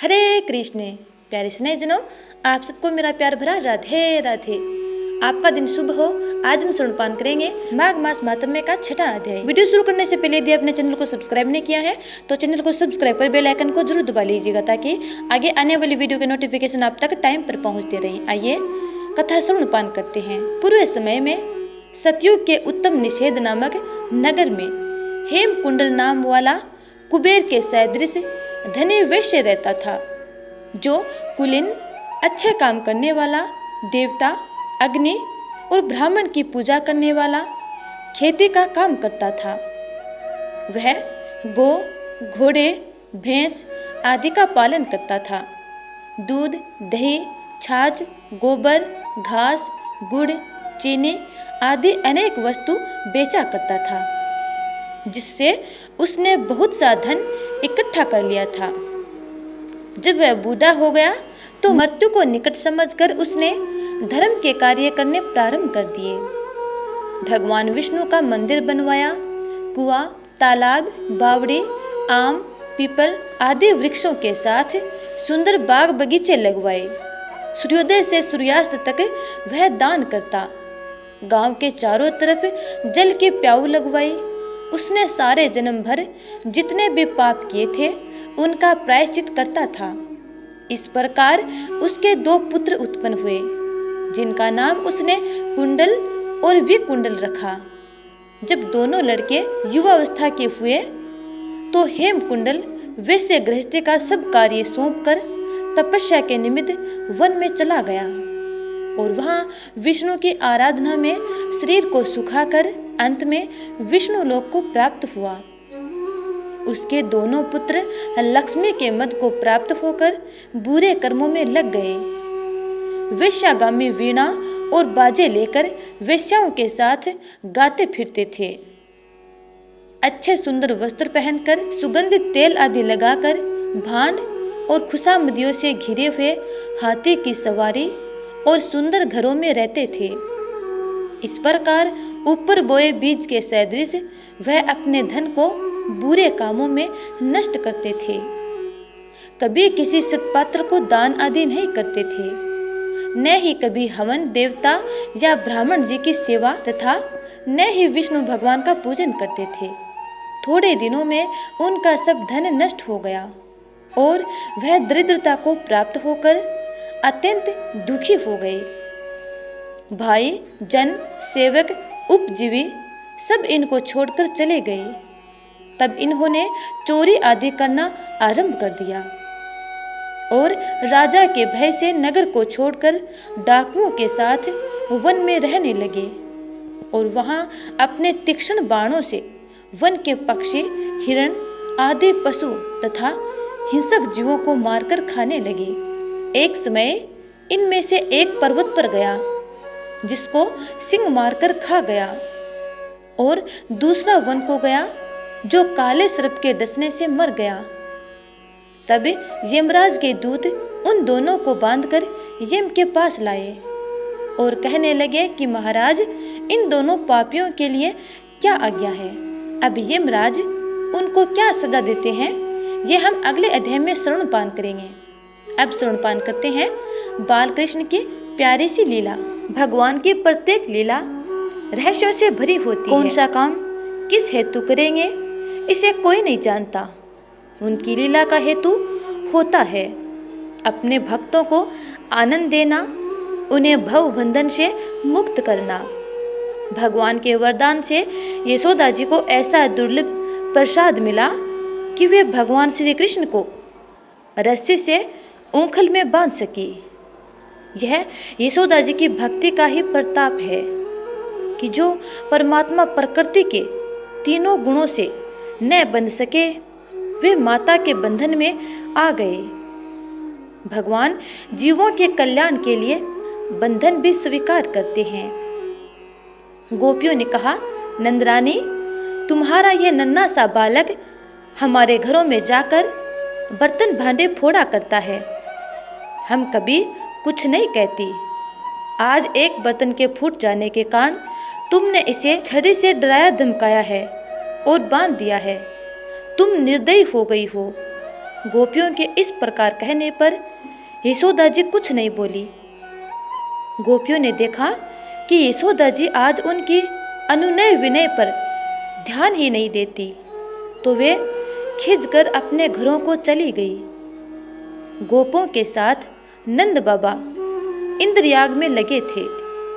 हरे कृष्ण। प्यारे स्नेहजनों, आप सबको मेरा प्यार भरा राधे राधे। आपका दिन शुभ हो। आज हम स्तनपान करेंगे माघ मास महात्म्य का छठा अध्याय। वीडियो शुरू करने से पहले यदि आपने चैनल को सब्सक्राइब नहीं किया है तो चैनल को सब्सक्राइब कर बेल आइकन को जरूर दबा लीजिएगा ताकि आगे आने वाली वीडियो के नोटिफिकेशन आप तक टाइम पर पहुंचते रहे। आइए कथा स्तनपान करते हैं। पूर्व समय में सतयुग के उत्तम निषेध नामक नगर में हेम कुंडल नाम वाला कुबेर के सदृश धनी वैश्य रहता था, जो कुलीन, अच्छे काम करने वाला, देवता, अग्नि और ब्राह्मण की पूजा करने वाला, खेती का काम करता था। वह गौ, घोड़े, भैंस आदि का पालन करता था। दूध, दही, छाछ, गोबर, घास, गुड़, चीनी आदि अनेक वस्तु बेचा करता था, जिससे उसने बहुत सा धन इकट्ठा कर लिया था। जब वह बूढ़ा हो गया तो मृत्यु को निकट समझकर उसने धर्म के कार्य करने प्रारंभ कर दिए। भगवान विष्णु का मंदिर बनवाया, कुआं, तालाब, बावड़ी, आम, पीपल आदि वृक्षों के साथ सुंदर बाग बगीचे लगवाए। सूर्योदय से सूर्यास्त तक वह दान करता। गांव के चारों तरफ जल की प्याऊ लगवाई। उसने सारे जन्म भर जितने भी पाप किए थे उनका प्रायश्चित करता था। इस प्रकार उसके 2 पुत्र उत्पन्न हुए, जिनका नाम उसने कुंडल और विकुंडल रखा। जब दोनों लड़के युवावस्था के हुए तो हेम कुंडल वैश्य गृहस्थी का सब कार्य सौंपकर तपस्या के निमित्त वन में चला गया और वहां विष्णु की आराधना में शरीर को सुखाकर अंत में विष्णु लोक को प्राप्त हुआ। उसके दोनों पुत्र लक्ष्मी के मद को प्राप्त होकर बुरे कर्मों में लग गए। वेश्यागामी वीणा और बाजे लेकर वेश्याओं के साथ गाते फिरते थे। अच्छे सुंदर वस्त्र पहनकर, सुगंधित तेल आदि लगाकर, भांड और खुशामदियों से घिरे हुए हाथी की सवारी और सुंदर घरों में रहते थे। इस प्रकार ऊपर बोए बीज के सदृश वह अपने धन को बुरे कामों में नष्ट करते थे। कभी किसी सत्पात्र को दान आदि नहीं करते थे, न ही कभी हवन, देवता या ब्राह्मण जी की सेवा तथा न ही विष्णु भगवान का पूजन करते थे। थोड़े दिनों में उनका सब धन नष्ट हो गया और वह दरिद्रता को प्राप्त होकर अत्यंत दुखी हो गए। भाई, जन, सेवक, उपजीवी सब इनको छोड़कर चले गए। तब इन्होंने चोरी आदि करना आरंभ कर दिया और राजा के भय से नगर को छोड़कर डाकुओं के साथ वन में रहने लगे और वहां अपने तीक्ष्ण बाणों से वन के पक्षी, हिरण आदि पशु तथा हिंसक जीवों को मारकर खाने लगे। एक समय इनमें से एक पर्वत पर गया, जिसको सिंह मारकर खा गया, और दूसरा वन को गया, जो काले सर्प के डसने से मर गया। तब यमराज के दूत उन दोनों को बांधकर यम के पास लाए और कहने लगे कि महाराज, इन दोनों पापियों के लिए क्या आज्ञा है। अब यमराज उनको क्या सजा देते हैं, ये हम अगले अध्याय में स्तनपान करेंगे। अब स्तनपान करते हैं बाल कृष्ण की प्यारी सी लीला। भगवान की प्रत्येक लीला रहस्यों से भरी होती है। कौन सा काम किस हेतु करेंगे इसे कोई नहीं जानता। उनकी लीला का हेतु होता है अपने भक्तों को आनंद देना, उन्हें भव बंधन से मुक्त करना। भगवान के वरदान से यशोदा जी को ऐसा दुर्लभ प्रसाद मिला कि वे भगवान श्री कृष्ण को रस्सी से ऊंखल में बांध सकी। यह यशोदा जी की भक्ति का ही प्रताप है कि जो परमात्मा प्रकृति के तीनों गुणों से न बंध सके, वे माता के बंधन में आ गए। भगवान जीवों के कल्याण के लिए बंधन भी स्वीकार करते हैं। गोपियों ने कहा, नंदरानी, तुम्हारा यह नन्हा सा बालक हमारे घरों में जाकर बर्तन भांडे फोड़ा करता है। हम कभी कुछ नहीं कहती। आज एक बर्तन के फूट जाने के कारण तुमने इसे छड़ी से डराया धमकाया है और बांध दिया है। तुम निर्दयी हो गई हो। गोपियों के इस प्रकार कहने पर यशोदा जी कुछ नहीं बोली। गोपियों ने देखा कि यशोदा जी आज उनकी अनुनय विनय पर ध्यान ही नहीं देती, तो वे खिंचकर अपने घरों को चली गई। गोपों के साथ नंद बाबा इंद्रयाग में लगे थे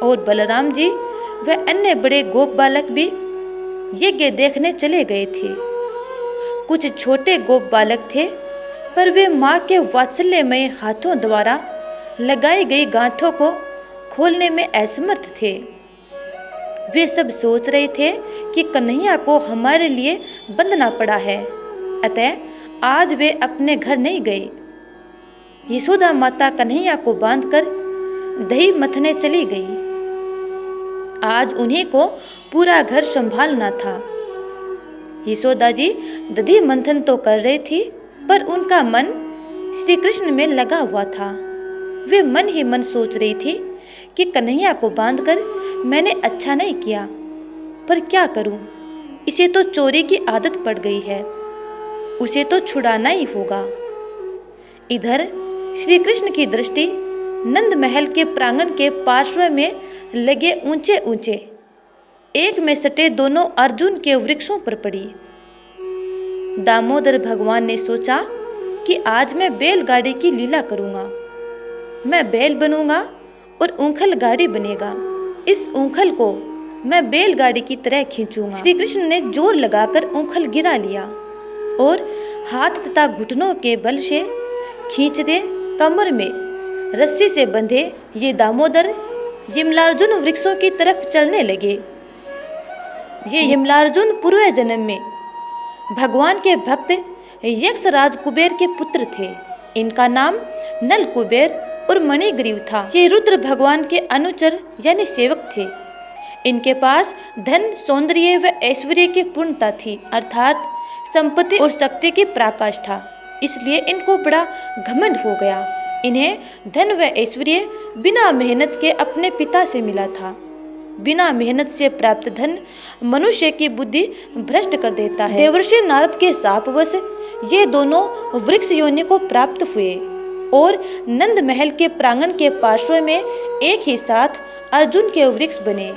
और बलराम जी व अन्य बड़े गोप बालक भी यज्ञ देखने चले गए थे। कुछ छोटे गोप बालक थे, पर वे माँ के वात्सल्यमय हाथों द्वारा लगाई गई गांठों को खोलने में असमर्थ थे। वे सब सोच रहे थे कि कन्हैया को हमारे लिए बंधना पड़ा है, अतः आज वे अपने घर नहीं गए। यशोदा माता कन्हैया को बांधकर दही मथने चली गई। आज उन्हीं को पूरा घर संभालना था। यशोदा जी दधी मंथन तो कर रही थी, पर उनका मन श्री कृष्ण में लगा हुआ था। वे मन ही मन सोच रही थी कि कन्हैया को बांधकर मैंने अच्छा नहीं किया, पर क्या करूं, इसे तो चोरी की आदत पड़ गई है, उसे तो छुड़ाना ही होगा। इधर श्री कृष्ण की दृष्टि नंद महल के प्रांगण के पार्श्व में लगे ऊंचे ऊंचे एक में सटे दोनों अर्जुन के वृक्षों पर पड़ी। दामोदर भगवान ने सोचा कि आज मैं बैलगाड़ी की लीला करूंगा। मैं बैल बनूंगा और ऊंखल गाड़ी बनेगा। इस ऊंखल को मैं बैलगाड़ी की तरह खींचूंगा। श्री कृष्ण ने जोर लगाकर ऊंखल गिरा लिया और हाथ तथा घुटनों के बल से खींचते कमर में रस्सी से बंधे ये दामोदर यमलार्जुन वृक्षों की तरफ चलने लगे। ये यमलार्जुन पूर्व जन्म में भगवान के भक्त यक्षराज कुबेर के पुत्र थे। इनका नाम नल कुबेर और मणिग्रीव था। ये रुद्र भगवान के अनुचर यानी सेवक थे। इनके पास धन, सौंदर्य व ऐश्वर्य की पूर्णता थी, अर्थात संपत्ति और शक्ति की पराकाष्ठा। इसलिए इनको बड़ा घमंड हो गया। इन्हें धन व ऐश्वर्य बिना मेहनत के अपने पिता से मिला था। बिना मेहनत से प्राप्त धन मनुष्य की बुद्धि भ्रष्ट कर देता है। देवर्षि नारद के शापवश ये दोनों वृक्ष योनि को प्राप्त हुए और नंद महल के प्रांगण के पार्श्व में एक ही साथ अर्जुन के वृक्ष बने,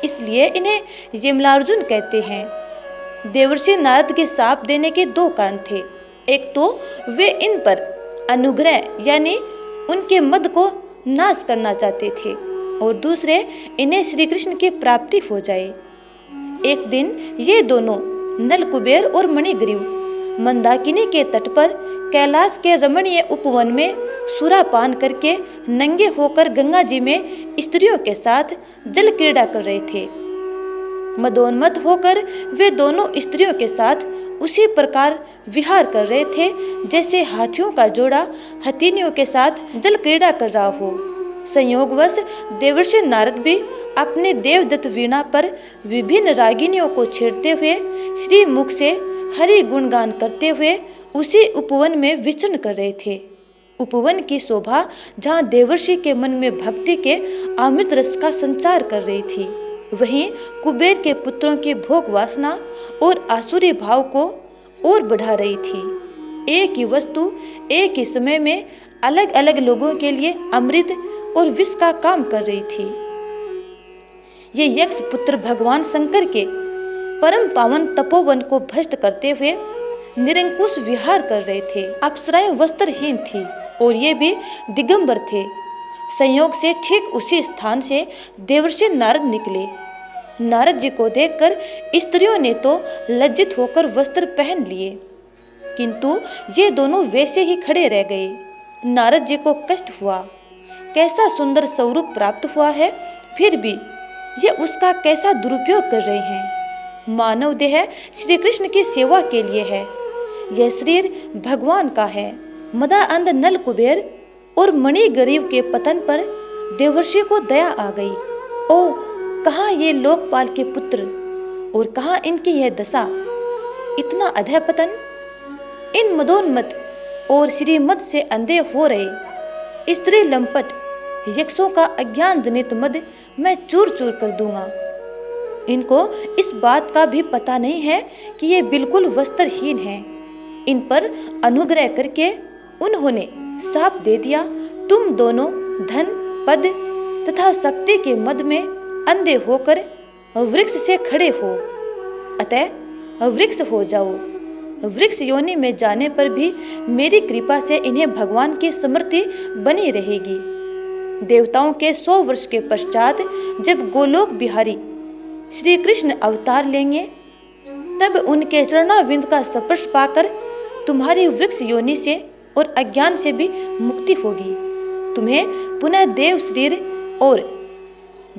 इसलिए इन्हें यमलार्जुन कहते हैं। देवर्षि नारद के शाप देने के दो कारण थे। एक तो वे इन पर अनुग्रह यानी उनके मद को नाश करना चाहते थे, और दूसरे इन्हें श्री कृष्ण की प्राप्ति हो जाए। एक दिन ये दोनों नल कुबेर और मणिग्रीव मंदाकिनी के तट पर कैलाश के रमणीय उपवन में सुरापान करके नंगे होकर गंगा जी में स्त्रियों के साथ जल क्रीड़ा कर रहे थे। मदोन्मत्त होकर वे दोनों स्त्रियों के साथ उसी प्रकार विहार कर रहे थे जैसे हाथियों का जोड़ा हथिनियों के साथ जल क्रीड़ा कर रहा हो। संयोगवश देवर्षि नारद भी अपने देवदत्त वीणा पर विभिन्न रागिनियों को छेड़ते हुए श्री मुख से हरि गुणगान करते हुए उसी उपवन में विचरण कर रहे थे। उपवन की शोभा जहाँ देवर्षि के मन में भक्ति के अमृत रस का संचार कर रही थी, वहीं कुबेर के पुत्रों की भोग वासना और आसुरी भाव को और बढ़ा रही थी। एक ही वस्तु एक ही समय में अलग अलग लोगों के लिए अमृत और विष का काम कर रही थी। ये यक्ष पुत्र भगवान शंकर के परम पावन तपोवन को भ्रष्ट करते हुए निरंकुश विहार कर रहे थे। अप्सराएं वस्त्रहीन थी और ये भी दिगंबर थे। संयोग से ठीक उसी स्थान से देवर्षि नारद निकले। नारद जी को देखकर स्त्रियों ने तो लज्जित होकर वस्त्र पहन लिए, किंतु ये दोनों वैसे ही खड़े रह गए। नारद जी को कष्ट हुआ, कैसा सुंदर स्वरूप प्राप्त हुआ है, फिर भी ये उसका कैसा दुरुपयोग कर रहे हैं। मानव देह श्री कृष्ण की सेवा के लिए है, यह शरीर भगवान का है। मदाअंध नल कुबेर और मणिग्रीव के पतन पर देवर्षि को दया आ गई। ओ, कहाँ ये लोकपाल के पुत्र और कहाँ इनकी यह दशा, इतना अधः पतन। इन मदोन्मत और श्रीमद से अंधे हो रहे स्त्री लंपट यक्षों का अज्ञान जनित मद मैं चूर चूर कर दूंगा। इनको इस बात का भी पता नहीं है कि ये बिल्कुल वस्त्रहीन है। इन पर अनुग्रह करके उन्होंने शाप दे दिया, तुम दोनों धन, पद तथा शक्ति के मद में अंधे होकर वृक्ष से खड़े हो, अतः वृक्ष हो जाओ। वृक्ष योनि में जाने पर भी मेरी कृपा से इन्हें भगवान की स्मृति बनी रहेगी। देवताओं के 100 वर्ष के पश्चात जब गोलोक बिहारी श्री कृष्ण अवतार लेंगे, तब उनके चरणाविंद का स्पर्श पाकर तुम्हारी वृक्ष योनि से और अज्ञान से भी मुक्ति होगी। तुम्हें पुनः देव शरीर और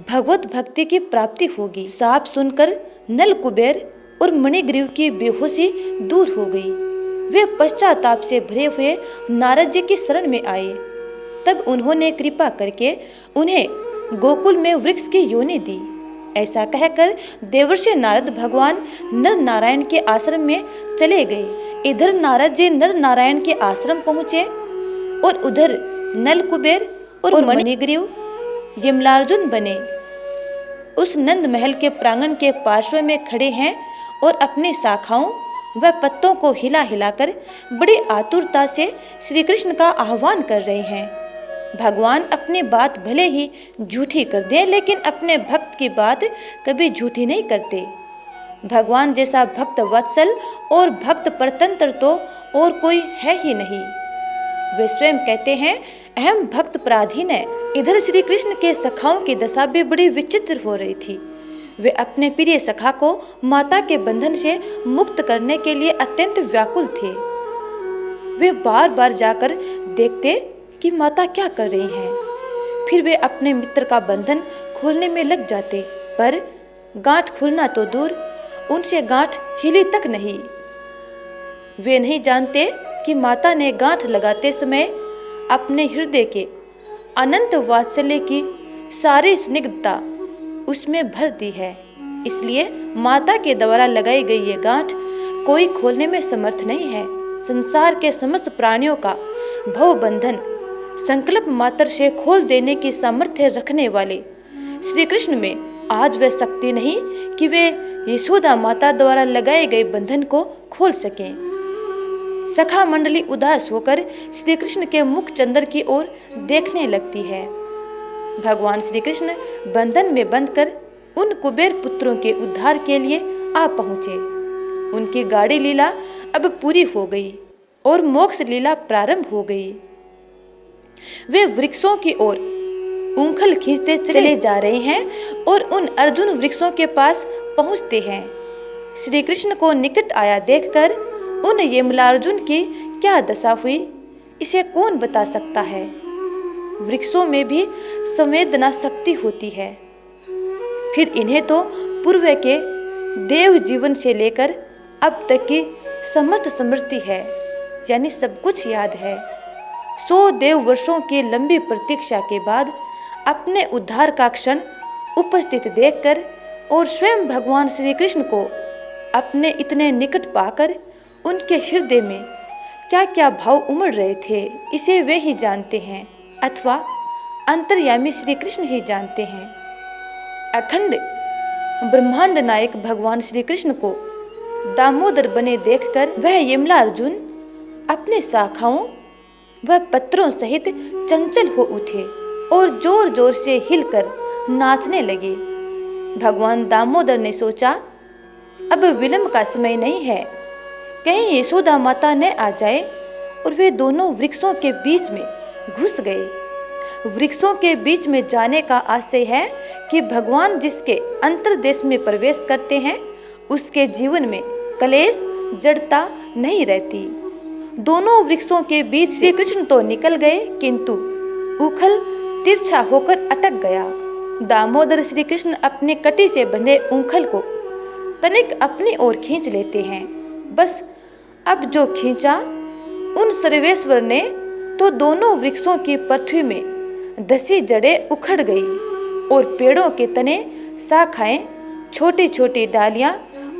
भगवत भक्ति की प्राप्ति होगी। साप सुनकर नल कुबेर और मणिग्रीव की बेहोशी दूर हो गई। वे पश्चाताप से भरे हुए नारद जी की शरण में आए। तब उन्होंने कृपा करके उन्हें गोकुल में वृक्ष की योनि दी। ऐसा कहकर देवर्षि नारद भगवान नर नारायण के आश्रम में चले गए। इधर नारद जी नर नारायण के आश्रम पहुँचे और उधर नल कुबेर और मणिग्रीव यमलार्जुन बने उस नंद महल के प्रांगण के पार्श्व में खड़े हैं और अपनी शाखाओं व पत्तों को हिला हिलाकर बड़ी आतुरता से श्री कृष्ण का आह्वान कर रहे हैं। भगवान अपनी बात भले ही झूठी कर दें, लेकिन अपने भक्त की बात कभी झूठी नहीं करते। भगवान जैसा भक्त वत्सल और भक्त परतंत्र तो और कोई है ही नहीं। वे स्वयं कहते हैं, अहम भक्त पराधीन है। इधर श्री कृष्ण के सखाओं की दशा भी बड़ी विचित्र हो रही थी। वे अपने प्रिय सखा को माता के बंधन से मुक्त करने के लिए अत्यंत व्याकुल थे। वे बार बार जाकर देखते कि माता क्या कर रही हैं। फिर वे अपने मित्र का बंधन खोलने में लग जाते, पर गांठ खुलना तो दूर, उनसे गांठ हिली तक नहीं। वे नहीं जानते कि माता ने गांठ लगाते समय अपने हृदय के अनंत वात्सल्य की सारी स्निग्धता उसमें भर दी है। इसलिए माता के द्वारा लगाई गई ये गांठ कोई खोलने में समर्थ नहीं है। संसार के समस्त प्राणियों का भव बंधन संकल्प मात्र से खोल देने की सामर्थ्य रखने वाले श्री कृष्ण में आज वह शक्ति नहीं कि वे यशोदा माता द्वारा लगाए गए बंधन को खोल सकें। सखा मंडली उदास होकर श्री कृष्ण के मुख चंद्र की ओर देखने लगती है। भगवान श्री कृष्ण बंधन में बंधकर उन कुबेर पुत्रों के उद्धार के लिए आ पहुँचे। उनकी गाड़ी लीला अब पूरी हो गई और मोक्ष लीला प्रारंभ हो गई। वे वृक्षों की ओर ऊंखल खींचते चले जा रहे हैं और उन अर्जुन वृक्षों के पास पहुंचते हैं। श्री कृष्ण को निकट आया देखकर उन यमलार्जुन की क्या दशा हुई, इसे कौन बता सकता है। वृक्षों में भी संवेदना शक्ति होती है। फिर इन्हें तो पूर्व के देव जीवन से लेकर अब तक की समस्त स्मृति है, यानी सब कुछ याद है। 100 देव वर्षों की लंबी प्रतीक्षा के बाद अपने उद्धार का क्षण उपस्थित देखकर और स्वयं भगवान श्री कृष्ण को अपने इतने निकट पाकर उनके हृदय में क्या क्या भाव उमड़ रहे थे, इसे वे ही जानते हैं अथवा अंतर्यामी श्री कृष्ण ही जानते हैं। अखंड ब्रह्मांड नायक भगवान श्री कृष्ण को दामोदर बने देखकर वह यमलार्जुन अपने शाखाओं व पत्रों सहित चंचल हो उठे और जोर जोर से हिलकर नाचने लगे। भगवान दामोदर ने सोचा, अब विलंब का समय नहीं है, कहीं यशोदा माता न आ जाए, और वे दोनों वृक्षों के बीच में घुस गए। वृक्षों के बीच में जाने का आशय है कि भगवान जिसके अंतर्देश में प्रवेश करते हैं उसके जीवन में कलेश जड़ता नहीं रहती। दोनों वृक्षों के बीच श्री कृष्ण तो निकल गए, किंतु उखल तिरछा होकर अटक गया। दामोदर श्री कृष्ण अपने कटी से बंधे उखल को तनिक अपनी ओर खींच लेते हैं। बस अब जो खींचा उन सर्वेश्वर ने तो दोनों वृक्षों की पृथ्वी में धसी जड़ें उखड़ गई और पेड़ों के तने, शाखाएं, छोटी छोटी डालियां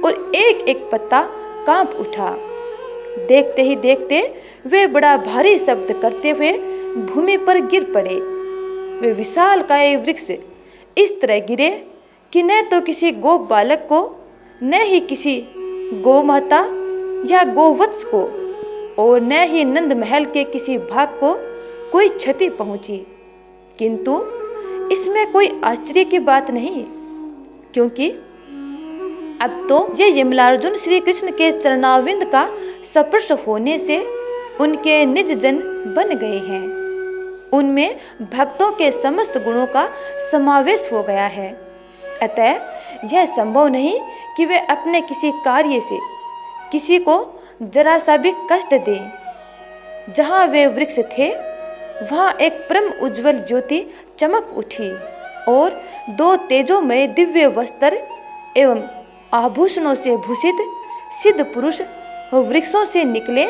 और एक एक पत्ता कांप उठा। देखते ही देखते वे बड़ा भारी शब्द करते हुए भूमि पर गिर पड़े। वे विशालकाय वृक्ष इस तरह गिरे कि न तो किसी गो बालक को, न ही किसी गौ माता या गोवत्स को और न ही नंद महल के किसी भाग को कोई क्षति पहुंची। किंतु इसमें कोई आश्चर्य की बात नहीं, क्योंकि अब तो ये यमलार्जुन श्री कृष्ण के चरणारविंद का स्पर्श होने से उनके निज जन बन गए हैं। उनमें भक्तों के समस्त गुणों का समावेश हो गया है। अतः यह संभव नहीं कि वे अपने किसी कार्य से किसी को जरा सा भी कष्ट दें। जहाँ वे वृक्ष थे वहाँ एक परम उज्जवल ज्योति चमक उठी और 2 तेजोमय दिव्य वस्त्र एवं आभूषणों से भूषित सिद्ध पुरुष वृक्षों से निकले,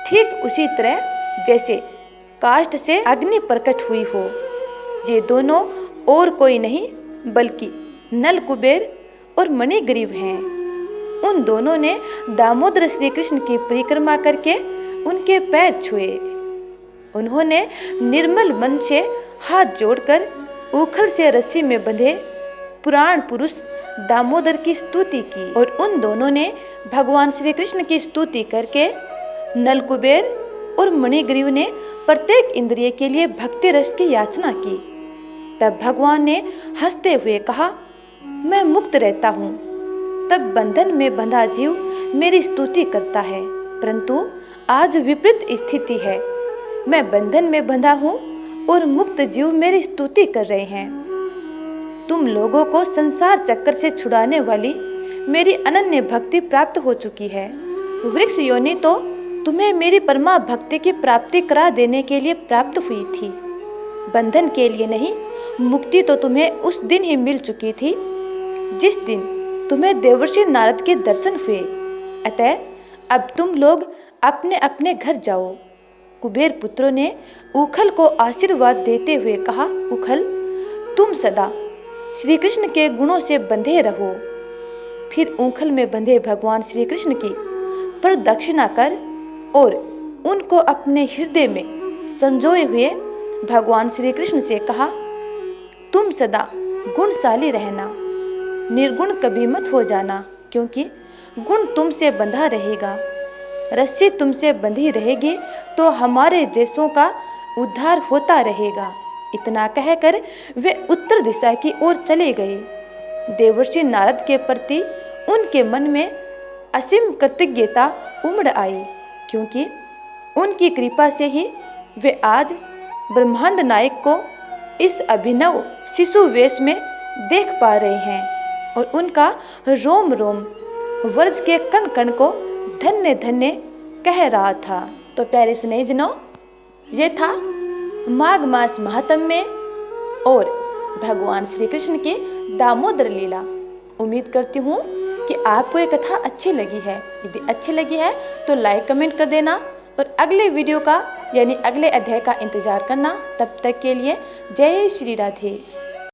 ठीक उसी तरह जैसे काष्ठ से अग्नि प्रकट हुई हो। ये दोनों और कोई नहीं बल्कि नल कुबेर और मणिग्रीव हैं। उन दोनों ने दामोदर श्री कृष्ण की परिक्रमा करके उनके पैर छुए। उन्होंने निर्मल मन से हाथ जोड़कर उखल से रस्सी में बंधे पुराण पुरुष दामोदर की स्तुति की और उन दोनों ने भगवान श्री कृष्ण की स्तुति करके नलकुबेर और मणिग्रीव ने प्रत्येक इंद्रिय के लिए भक्ति रस की याचना की। तब भगवान ने हंसते हुए कहा, मैं मुक्त रहता हूँ। तब बंधन में बंधा जीव मेरी स्तुति करता है, परंतु आज विपरीत स्थिति है। मैं बंधन में बंधा हूँ और मुक्त जीव मेरी स्तुति कर रहे हैं। तुम लोगों को संसार चक्कर से छुड़ाने वाली मेरी अनन्य भक्ति प्राप्त हो चुकी है। वृक्ष योनि तो तुम्हें मेरी परमा भक्ति की प्राप्ति करा देने के लिए प्राप्त हुई थी, बंधन के लिए नहीं। मुक्ति तो तुम्हें उस दिन ही मिल चुकी थी जिस दिन तुम्हें देवर्षि नारद के दर्शन हुए। अतः अब तुम लोग अपने अपने घर जाओ। कुबेर पुत्रों ने उखल को आशीर्वाद देते हुए कहा, उखल तुम सदा श्री कृष्ण के गुणों से बंधे रहो। फिर उखल में बंधे भगवान श्री कृष्ण की प्रदक्षिणा कर और उनको अपने हृदय में संजोए हुए भगवान श्री कृष्ण से कहा, तुम सदा गुणशाली रहना, निर्गुण कभी मत हो जाना, क्योंकि गुण तुमसे बंधा रहेगा। रस्सी तुमसे बंधी रहेगी तो हमारे जैसों का उद्धार होता रहेगा। इतना कहकर वे उत्तर दिशा की ओर चले गए। देवर्षि नारद के प्रति उनके मन में असीम कृतज्ञता उमड़ आई, क्योंकि उनकी कृपा से ही वे आज ब्रह्मांड नायक को इस अभिनव शिशु वेश में देख पा रहे हैं और उनका रोम रोम वर्ज के कण कण को धन्य धन्य कह रहा था। तो प्यारे स्नेहजनों, ये था माघ मास महात्म्य में और भगवान श्री कृष्ण की दामोदर लीला। उम्मीद करती हूँ कि आपको ये कथा अच्छी लगी है। यदि अच्छी लगी है तो लाइक कमेंट कर देना और अगले वीडियो का यानी अगले अध्याय का इंतजार करना। तब तक के लिए जय श्री राधे।